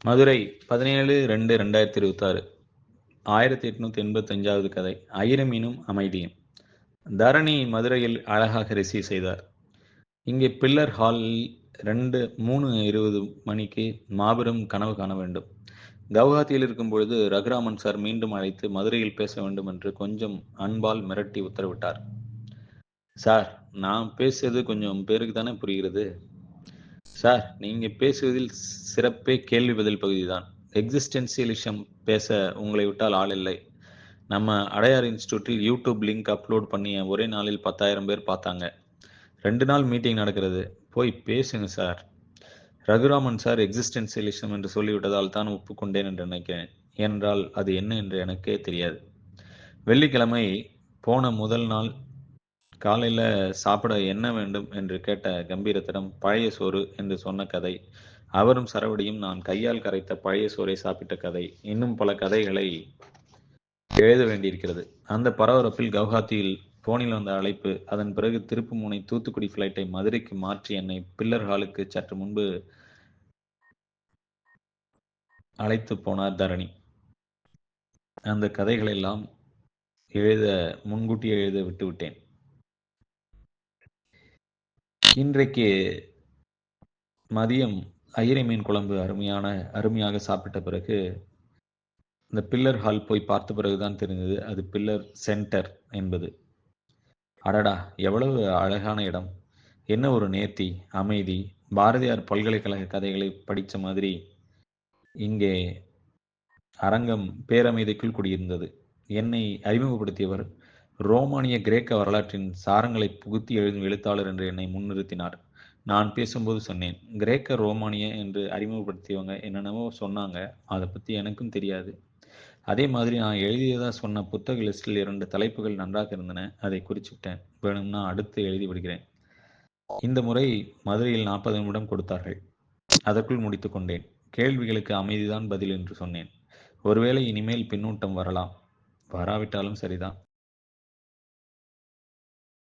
மதுரை 17/2/2026 1885வது கதை. ஐரமீனும் அமைதியும். தரணி மதுரையில் அழகாக ரிசீவ் செய்தார். இங்கே பில்லர் ஹாலில் 3:20 மணிக்கு மாபெரும் கனவு காண வேண்டும். கவுஹாத்தியில் இருக்கும் பொழுது ரகுராமன் சார் மீண்டும் அழைத்து மதுரையில் பேச வேண்டும் என்று கொஞ்சம் அன்பால் மிரட்டி உத்தரவிட்டார். சார், நான் பேசுறது கொஞ்சம் பேருக்கு தானே புரிகிறது. சார், நீங்க பேசுவதில் சிறப்பே கேள்வி பதில் பகுதிதான். எக்ஸிஸ்டென்சியலிசம் பேச உங்களை விட்டால் ஆள் இல்லை. நம்ம அடையார் இன்ஸ்டியூட்டில் யூடியூப் லிங்க் அப்லோட் பண்ணிய ஒரே நாளில் 10,000 பேர் பார்த்தாங்க. 2 நாள் மீட்டிங் நடக்கிறது. போய் பேசுங்க சார். ரகுராமன் சார் எக்ஸிஸ்டென்சியலிசம் என்று சொல்லிவிட்டதால் தான் ஒப்புக்கொண்டேன் என்று நினைக்கிறேன். ஏனென்றால் அது என்ன என்று எனக்கே தெரியாது. வெள்ளிக்கிழமை போன முதல் நாள் காலையில சாப்பிட என்ன வேண்டும் என்று கேட்ட கம்பீரத்திடம் பழைய சோறு என்று சொன்ன கதை, அவரும் சரவடியும் நான் கையால் கரைத்த பழைய சோறை சாப்பிட்ட கதை, இன்னும் பல கதைகளை எழுத வேண்டியிருக்கிறது. அந்த பரபரப்பில் கவுஹாத்தியில் போனில் வந்த அழைப்பு. அதன் பிறகு திருப்புமுனை தூத்துக்குடி ஃபிளைட்டை மதுரைக்கு மாற்றி என்னை பில்லர் ஹாலுக்கு சற்று முன்பு அழைத்து போனார் தரணி. அந்த கதைகளெல்லாம் முன்கூட்டியே எழுத விட்டுவிட்டேன். இன்றைக்கு மதியம் ஐயரை மீன் குழம்பு அருமையாக சாப்பிட்ட பிறகு இந்த பில்லர் ஹால் போய் பார்த்த பிறகுதான் தெரிந்தது அது பில்லர் சென்டர் என்பது. அடடா, எவ்வளவு அழகான இடம்! என்ன ஒரு நேர்த்தி, அமைதி! பாரதியார் பல்கலைக்கழக கதைகளை படித்த மாதிரி இங்கே அரங்கம் பேரமைதிக்குள் குடியிருந்தது. என்னை அறிமுகப்படுத்தியவர் ரோமானிய கிரேக்க வரலாற்றின் சாரங்களை புகுத்தி எழுதும் எழுத்தாளர் என்று என்னை முன்னிறுத்தினார். நான் பேசும்போது சொன்னேன், கிரேக்க ரோமானிய என்று அறிமுகப்படுத்தியவங்க என்னென்னவோ சொன்னாங்க, அதை பற்றி எனக்கும் தெரியாது. அதே மாதிரி நான் எழுதியதா சொன்ன புத்தக லிஸ்டில் 2 தலைப்புகள் நன்றாக இருந்தன, அதை குறிச்சுட்டேன். வேணும்னா அடுத்து எழுதி விடுகிறேன். இந்த முறை மதுரையில் 40 நிமிடம் கொடுத்தார்கள். அதற்குள் முடித்து கொண்டேன். கேள்விகளுக்கு அமைதிதான் பதில் என்று சொன்னேன். ஒருவேளை இனிமேல் பின்னூட்டம் வரலாம், வராவிட்டாலும் சரிதான்.